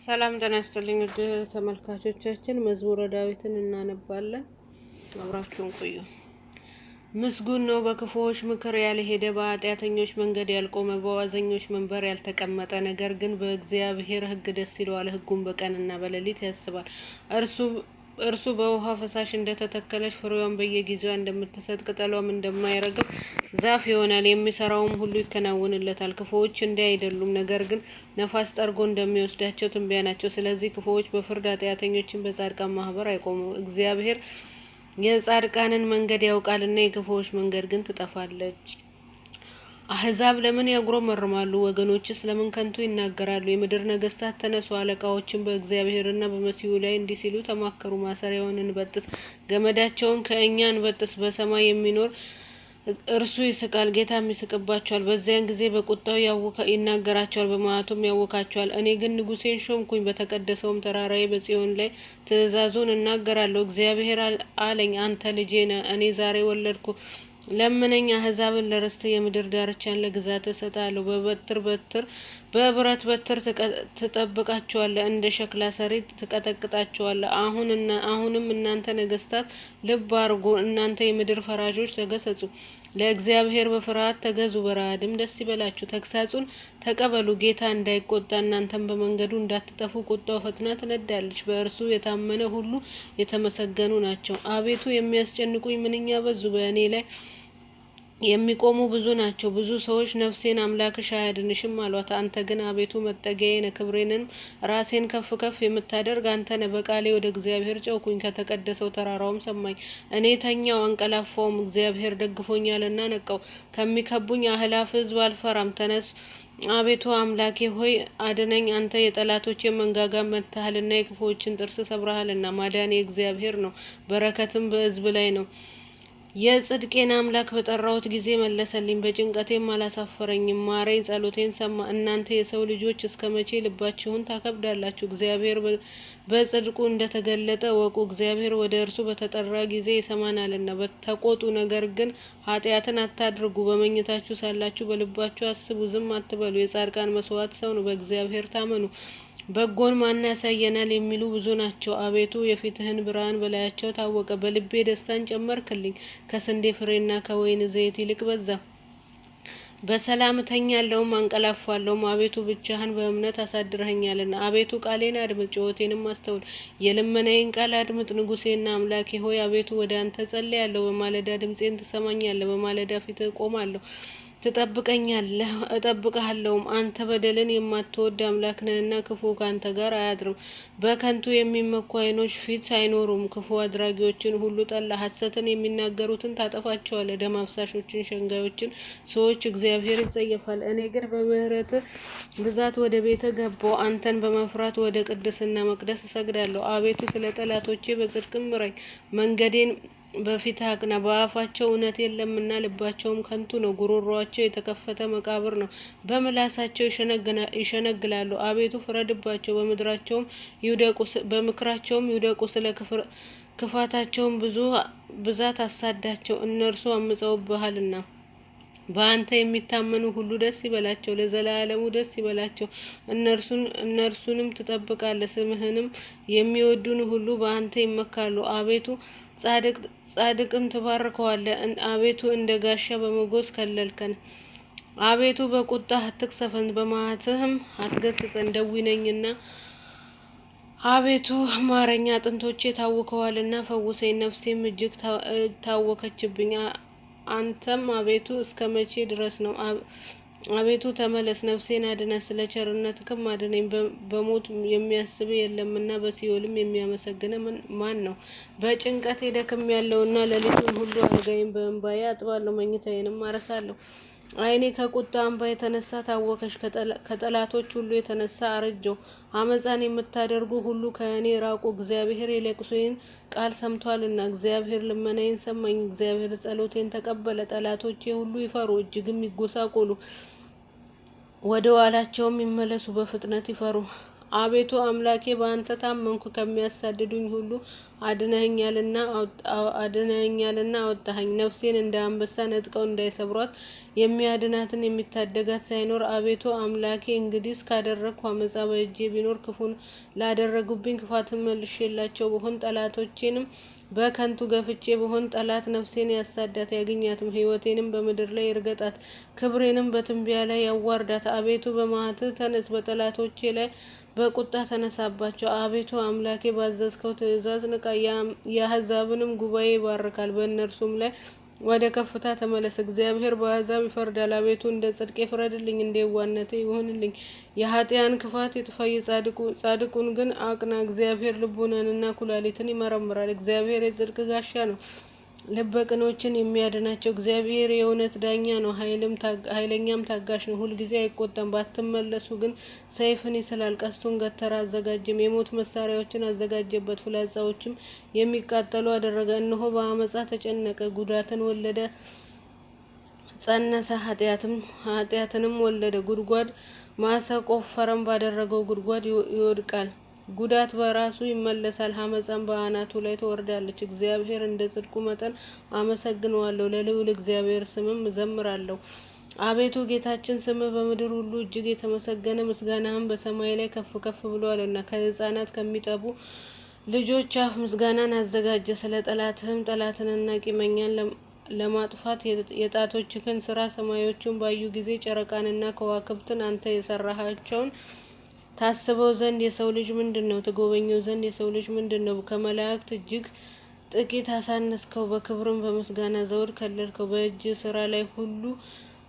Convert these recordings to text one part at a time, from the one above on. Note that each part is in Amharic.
ሰላም ጤና ይስጥልኝ ውድ ተመልካቾቻችን፣ መዝሙረ ዳዊትን እናነባለን። አብራችሁን ቆዩ። ምስጉን ነው በክፉዎች ምክር ያልሄደ፣ በኃጢአተኞች መንገድ ያልቆመ፣ በዋዘኞች መንበር ያልተቀመጠ፣ ነገር ግን በእግዚአብሔር ሕግ ደስ ይለዋል፣ ሕጉን በቀንና በሌሊት ያስባል። እርሱ በውሃ ፈሳሽ እንደተተከለች፣ ፍሬዋን በየጊዜዋ እንደምትሰጥ፣ ቅጠሏም እንደማይረግፍ ዛፍ ይሆናል። የሚሰራውም ሁሉ ይከናወንለታል። ክፉዎች እንዲህ አይደሉም፣ ነገር ግን ነፋስ ጠርጎ እንደሚወስዳቸው ትንቢያ ናቸው። ስለዚህ ክፉዎች በፍርድ ኃጢአተኞችን በጻድቃን ማህበር አይቆሙም። እግዚአብሔር የጻድቃንን መንገድ ያውቃልና የክፉዎች መንገድ ግን ትጠፋለች። አሕዛብ ለምን ያጉረመርማሉ? ወገኖችስ ለምን ከንቱ ይናገራሉ? የምድር ነገስታት ተነሱ፣ አለቃዎችን በእግዚአብሔርና በመሲሁ ላይ እንዲህ ሲሉ ተማከሩ። ማሰሪያውን እንበጥስ፣ ገመዳቸውን ከእኛ እንበጥስ። በሰማይ የሚኖር እርሱ ይስቃል፣ ጌታም ይስቅባቸዋል። በዚያን ጊዜ በቁጣው ይናገራቸዋል፣ በመዓቱም ያውካቸዋል። እኔ ግን ንጉሴን ሾምኩኝ፣ በተቀደሰውም ተራራዬ በጽዮን ላይ ትእዛዙን እናገራለሁ። እግዚአብሔር አለኝ፣ አንተ ልጄ ነህ፣ እኔ ዛሬ ወለድኩ። ለምነኝ፣ አሕዛብን ለርስት፣ የምድር ዳርቻን ለግዛት እሰጣለሁ። በብረት በትር ትጠብቃቸዋለህ፣ እንደ ሸክላ ሰሪ ትቀጠቅጣቸዋለህ። አሁንም እናንተ ነገስታት ልብ አድርጉ፣ እናንተ የምድር ፈራጆች ተገሰጹ። ለእግዚአብሔር በፍርሃት ተገዙ፣ በረዓድም ደስ ይበላችሁ። ተግሳጹን ተቀበሉ፣ ጌታ እንዳይቆጣ፣ እናንተም በመንገዱ እንዳትጠፉ። ቁጣው ፈጥና ትነዳለች፣ በእርሱ የታመነ ሁሉ የተመሰገኑ ናቸው። አቤቱ የሚያስጨንቁኝ ምንኛ በዙ፣ በእኔ ላይ የሚቆሙ ብዙ ናቸው። ብዙ ሰዎች ነፍሴን አምላክሽ አያድንሽም አሏት። አንተ ግን አቤቱ መጠጊያዬ ነህ፣ ክብሬንም ራሴን ከፍ ከፍ የምታደርግ አንተ ነህ። በቃሌ ወደ እግዚአብሔር ጨውኩኝ፣ ከተቀደሰው ተራራውም ሰማኝ። እኔ ተኛው አንቀላፋውም፣ እግዚአብሔር ደግፎኛልና ነቃው። ከሚከቡኝ አእላፍ ሕዝብ አልፈራም። ተነስ አቤቱ አምላኬ ሆይ አድነኝ። አንተ የጠላቶቼን መንጋጋ መትተሃልና የክፉዎችን ጥርስ ሰብረሃልና። ማዳን የእግዚአብሔር ነው፣ በረከትም በሕዝብ ላይ ነው። የጽድቄን አምላክ በጠራሁት ጊዜ መለሰልኝ፣ በጭንቀቴም አላሳፈረኝም። ማረኝ፣ ጸሎቴን ሰማ። እናንተ የሰው ልጆች እስከ መቼ ልባችሁን ታከብዳላችሁ? እግዚአብሔር በጽድቁ እንደተገለጠ ወቁ። እግዚአብሔር ወደ እርሱ በተጠራ ጊዜ ይሰማናልና። ተቆጡ፣ ነገር ግን ኃጢአትን አታድርጉ። በመኝታችሁ ሳላችሁ በልባችሁ አስቡ፣ ዝም አትበሉ። የጻድቃን መስዋዕት ሰው ነው። በእግዚአብሔር ታመኑ፣ በጎን ማን ያሳየናል የሚሉ ብዙ ናቸው። አቤቱ የፊትህን ብርሃን በላያቸው ታወቀ። በልቤ ደስታን ጨመርክልኝ፣ ከስንዴ ፍሬና ከወይን ዘይት ይልቅ በዛ። በሰላም እተኛለሁም አንቀላፋለሁም። አቤቱ ብቻህን በእምነት አሳድረኸኛልና። አቤቱ ቃሌን አድምጥ፣ ጩኸቴንም አስተውል። የልመናዬን ቃል አድምጥ ንጉሴና አምላኬ ሆይ። አቤቱ ወደ አንተ ጸልያለሁ፣ በማለዳ ድምፄን ትሰማኛለህ። በማለዳ ፊትህ እቆማለሁ፣ ትጠብቀኛለህ፣ እጠብቅሃለሁም። አንተ በደልን የማትወድ አምላክ ነህና ክፉ ከአንተ ጋር አያድርም። በከንቱ የሚመኩ ዓይኖች ፊት አይኖሩም። ክፉ አድራጊዎችን ሁሉ ጠላ፣ ሐሰትን የሚናገሩትን ታጠፋቸዋለህ። ደም አፍሳሾችን ሸንጋዮችን ሰዎች እግዚአብሔር ይጸየፋል። እኔ ግን በምሕረትህ ብዛት ወደ ቤትህ ገባሁ፣ አንተን በመፍራት ወደ ቅድስና መቅደስ እሰግዳለሁ። አቤቱ ስለ ጠላቶቼ በጽድቅ ምራኝ፣ መንገዴን በፊትህ አቅና። በአፋቸው እውነት የለምና ልባቸውም ከንቱ ነው። ጉሮሮአቸው የተከፈተ መቃብር ነው፣ በምላሳቸው ይሸነግላሉ። አቤቱ ፍረድባቸው፣ በምክራቸውም ይውደቁ። ስለ ክፋታቸውም ብዛት አሳዳቸው፣ እነርሱ አምፀውብሃልና። በአንተ የሚታመኑ ሁሉ ደስ ይበላቸው፣ ለዘላለሙ ደስ ይበላቸው። እነርሱንም ትጠብቃለህ፣ ስምህንም የሚወዱን ሁሉ በአንተ ይመካሉ። አቤቱ ጻድቅን ትባርከዋለህ። አቤቱ እንደ ጋሻ በሞገስ ከለልከን። አቤቱ በቁጣህ አትቅሰፈን፣ በመዓትህም አትገስጸን። ደዌ ነኝና አቤቱ ማረኝ፣ አጥንቶቼ ታውከዋልና ፈውሰኝ። ነፍሴም እጅግ ታወከችብኝ። አንተም አቤቱ እስከ መቼ ድረስ ነው? አቤቱ ተመለስ፣ ነፍሴን አድናት፣ ስለ ቸርነትህም አድነኝ። በሞት የሚያስብ የለምና በሲኦልም የሚያመሰግን ማን ነው? በጭንቀቴ ደክሜያለሁና ሌሊቱን ሁሉ አልጋዬን በእንባዬ አጥባለሁ፣ መኝታዬንም አረሳለሁ። ዓይኔ ከቁጣ እንባ የተነሳ ታወከች፣ ከጠላቶች ሁሉ የተነሳ አረጀሁ። አመፃን የምታደርጉ ሁሉ ከእኔ ራቁ። እግዚአብሔር የለቅሶዬን ቃል ሰምቷልና። እግዚአብሔር ልመናዬን ሰማኝ። እግዚአብሔር ጸሎቴን ተቀበለ። ጠላቶቼ ሁሉ ይፈሩ፣ እጅግም ይጎሳቆሉ፣ ወደ ኋላቸውም ይመለሱ፣ በፍጥነት ይፈሩ። አቤቱ አምላኬ በአንተ ታመንኩ፣ ከሚያሳድዱኝ ሁሉ አድነኸኛልና አወጣኸኝ። ነፍሴን እንደ አንበሳ ነጥቀው እንዳይሰብሯት የሚያድናትን የሚታደጋት ሳይኖር አቤቱ አምላኬ እንግዲህ እስካደረግኩ አመፃ በእጄ ቢኖር ክፉን ላደረጉብኝ ክፋትን መልሼላቸው ብሆን ጠላቶቼንም በከንቱ ገፍቼ ብሆን ጠላት ነፍሴን ያሳዳት ያገኛትም፣ ሕይወቴንም በምድር ላይ ይርገጣት፣ ክብሬንም በትንቢያ ላይ ያዋርዳት። አቤቱ በመዓትህ ተነስ፣ በጠላቶቼ ላይ በቁጣ ተነሳባቸው። አቤቱ አምላኬ ባዘዝከው ትእዛዝ ንቃ። የአሕዛብንም ጉባኤ ይባርካል፣ በእነርሱም ላይ ወደ ከፍታ ተመለስ። እግዚአብሔር በአሕዛብ ይፈርዳል። አቤቱ እንደ ጽድቄ ፍረድልኝ፣ እንደ የዋህነቴ ይሁንልኝ። የኃጥኣን ክፋት ይጥፋ፣ ጻድቁን ግን አቅና። እግዚአብሔር ልቡናንና ኩላሊትን ይመረምራል። እግዚአብሔር የጽድቅ ጋሻ ነው፣ ልበ ቅኖችን የሚያድናቸው። እግዚአብሔር የእውነት ዳኛ ነው፣ ኃይለኛም ታጋሽ ነው፣ ሁልጊዜ አይቆጣም። ባትመለሱ ግን ሰይፍን ይስላል፣ ቀስቱን ገተረ አዘጋጀም፣ የሞት መሳሪያዎችን አዘጋጀበት፣ ፍላጻዎችም የሚቃጠሉ አደረገ። እነሆ በአመፃ ተጨነቀ፣ ጉዳትን ወለደ፣ ጸነሰ፣ ኃጢአትንም ወለደ። ጉድጓድ ማሰ፣ ቆፈረም፣ ባደረገው ጉድጓድ ይወድቃል። ጉዳት በራሱ ይመለሳል፣ አመፃም በአናቱ ላይ ትወርዳለች። እግዚአብሔር እንደ ጽድቁ መጠን አመሰግነዋለሁ፣ ለልዑል እግዚአብሔር ስምም እዘምራለሁ። አቤቱ ጌታችን ስምህ በምድር ሁሉ እጅግ የተመሰገነ፣ ምስጋናህም በሰማይ ላይ ከፍ ከፍ ብሏልና። ከሕፃናት ከሚጠቡ ልጆች አፍ ምስጋናን አዘጋጀ። ስለ ጠላትህም ጠላትንና ቂመኛን ለማጥፋት የጣቶችህን ስራ ሰማዮቹን ባዩ ጊዜ ጨረቃንና ከዋክብትን አንተ የሰራሃቸውን ታስበው ዘንድ የሰው ልጅ ምንድን ነው? ትጎበኘው ዘንድ የሰው ልጅ ምንድን ነው? ከመላእክት እጅግ ጥቂት አሳነስከው፣ በክብርም በምስጋና ዘውድ ከለልከው። በእጅ ስራ ላይ ሁሉ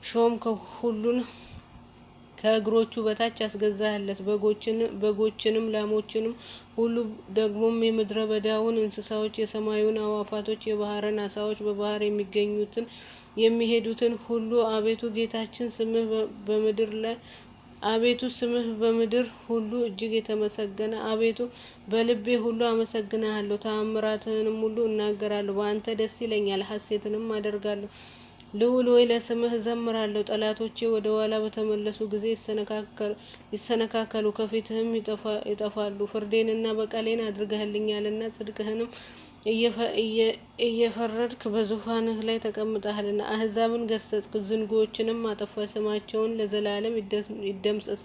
ሾምከው፣ ሁሉን ከእግሮቹ በታች ያስገዛህለት። በጎችንም ላሞችንም ሁሉ ደግሞም የምድረ በዳውን እንስሳዎች፣ የሰማዩን አዋፋቶች፣ የባህርን አሳዎች፣ በባህር የሚሄዱትን ሁሉ። አቤቱ ጌታችን ስምህ በምድር ሁሉ እጅግ የተመሰገነ። አቤቱ በልቤ ሁሉ አመሰግንሃለሁ፣ ተአምራትህንም ሁሉ እናገራለሁ። በአንተ ደስ ይለኛል፣ ሐሴትንም አደርጋለሁ። ልዑል ሆይ ለስምህ እዘምራለሁ። ጠላቶቼ ወደ ኋላ በተመለሱ ጊዜ ይሰነካከሉ፣ ከፊትህም ይጠፋሉ። ፍርዴንና በቀሌን አድርገህልኛልና ጽድቅህንም እየፈረድክ በዙፋንህ ላይ ተቀምጠሃልና። አሕዛብን ገሰጽክ፣ ዝንጉዎችንም አጠፋ። ስማቸውን ለዘላለም ይደምሰስ።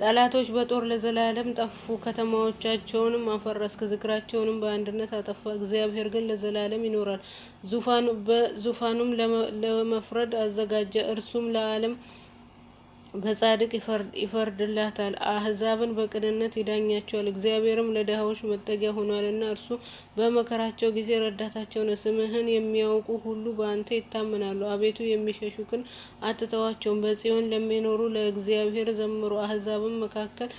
ጠላቶች በጦር ለዘላለም ጠፉ፣ ከተማዎቻቸውንም አፈረስክ፣ ዝክራቸውንም በአንድነት አጠፋ። እግዚአብሔር ግን ለዘላለም ይኖራል፣ ዙፋኑም ለመፍረድ አዘጋጀ። እርሱም ለዓለም በጻድቅ ይፈርድላታል፣ አሕዛብን በቅንነት ይዳኛቸዋል። እግዚአብሔርም ለድሆች መጠጊያ ሆኗልና እርሱ በመከራቸው ጊዜ ረዳታቸው ነው። ስምህን የሚያውቁ ሁሉ በአንተ ይታመናሉ። አቤቱ የሚሸሹክን አትተዋቸውም። በጽዮን ለሚኖሩ ለእግዚአብሔር ዘምሩ። አሕዛብም መካከል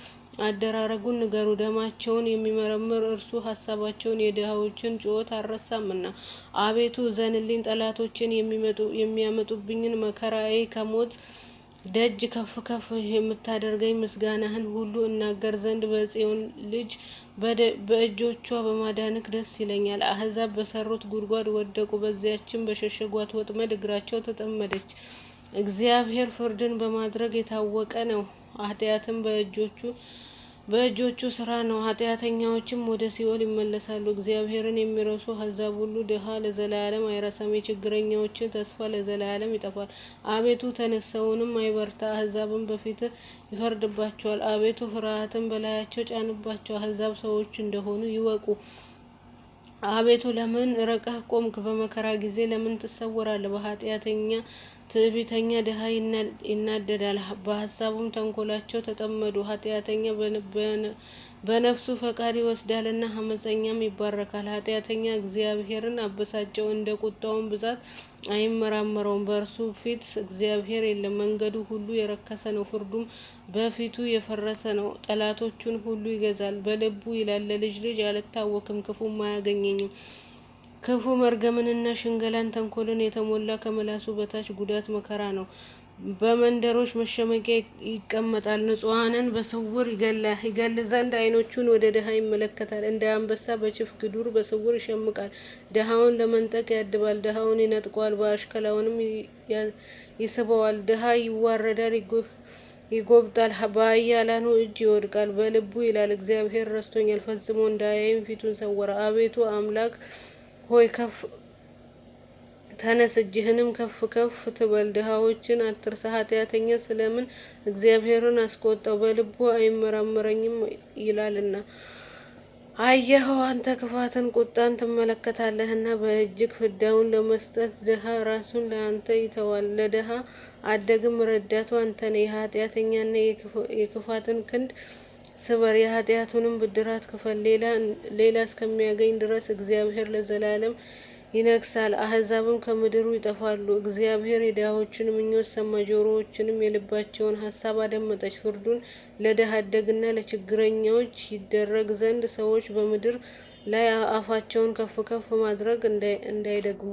አደራረጉን ንገሩ። ደማቸውን የሚመረምር እርሱ ሀሳባቸውን የድሆችን ጩኸት አልረሳምና። አቤቱ እዘንልኝ፣ ጠላቶችን የሚያመጡብኝን መከራ ከሞት ደጅ ከፍ ከፍ የምታደርገኝ ምስጋናህን ሁሉ እናገር ዘንድ በጽዮን ልጅ በእጆቿ በማዳንክ ደስ ይለኛል። አሕዛብ በሰሩት ጉድጓድ ወደቁ፣ በዚያችም በሸሸጓት ወጥመድ እግራቸው ተጠመደች። እግዚአብሔር ፍርድን በማድረግ የታወቀ ነው፣ ኃጢአትም በእጆቹ ስራ ነው። ኃጢአተኛዎችም ወደ ሲኦል ይመለሳሉ። እግዚአብሔርን የሚረሱ አሕዛብ ሁሉ ድሃ ለዘላለም አይረሳም፣ የችግረኛዎችን ተስፋ ለዘላለም ይጠፋል። አቤቱ ተነሳውንም አይበርታ፣ አሕዛብን በፊትህ ይፈርድባቸዋል። አቤቱ ፍርሃትን በላያቸው ጫንባቸው፣ አሕዛብ ሰዎች እንደሆኑ ይወቁ። አቤቱ ለምን ርቀህ ቆምክ? በመከራ ጊዜ ለምን ትሰወራለህ? በኃጢአተኛ ትዕቢተኛ ድሃ ይናደዳል፣ በሀሳቡም ተንኮላቸው ተጠመዱ። ኃጢአተኛ በነፍሱ ፈቃድ ይወስዳልና አመፀኛም ይባረካል። ኃጢአተኛ እግዚአብሔርን አበሳጨው፣ እንደ ቁጣውን ብዛት አይመራመረውም። በእርሱ ፊት እግዚአብሔር የለም። መንገዱ ሁሉ የረከሰ ነው፣ ፍርዱም በፊቱ የፈረሰ ነው። ጠላቶቹን ሁሉ ይገዛል። በልቡ ይላል፣ ለልጅ ልጅ አልታወክም፣ ክፉም አያገኘኝም። ክፉ መርገምንና ሽንገላን ተንኮልን የተሞላ ከምላሱ በታች ጉዳት መከራ ነው። በመንደሮች መሸመቂያ ይቀመጣል። ንጹሐንን በስውር ይገል ዘንድ ዓይኖቹን ወደ ድሃ ይመለከታል። እንደ አንበሳ በችፍግ ዱር በስውር ይሸምቃል። ድሃውን ለመንጠቅ ያድባል፣ ድሃውን ይነጥቀዋል፣ በአሽከላውንም ይስበዋል። ድሃ ይዋረዳል ይጎብጣል፣ በኃያላኑ እጅ ይወድቃል። በልቡ ይላል እግዚአብሔር ረስቶኛል፣ ፈጽሞ እንዳያይም ፊቱን ሰወረ። አቤቱ አምላክ ሆይ ተነስ፣ እጅህንም ከፍ ከፍ ትበል። ድሃዎችን አትርሳ። ኃጢአተኛ ስለምን እግዚአብሔርን አስቆጣው? በልቡ አይመራመረኝም ይላልና። አየኸው አንተ ክፋትን ቁጣን ትመለከታለህና በእጅግ ፍዳውን ለመስጠት ድሃ ራሱን ለአንተ ይተዋል። ለድሃ አደግም ረዳቱ አንተ ነህ። የኃጢአተኛና የክፋትን ክንድ ስበር፣ የኃጢአቱንም ብድራት ክፈል። ሌላ እስከሚያገኝ ድረስ እግዚአብሔር ለዘላለም ይነግሳል፣ አሕዛብም ከምድሩ ይጠፋሉ። እግዚአብሔር የድሆችን ምኞት ሰማ፣ ጆሮዎችንም የልባቸውን ሀሳብ አደመጠች። ፍርዱን ለድሀ አደግና ለችግረኞች ይደረግ ዘንድ ሰዎች በምድር ላይ አፋቸውን ከፍ ከፍ ማድረግ እንዳይደግሙ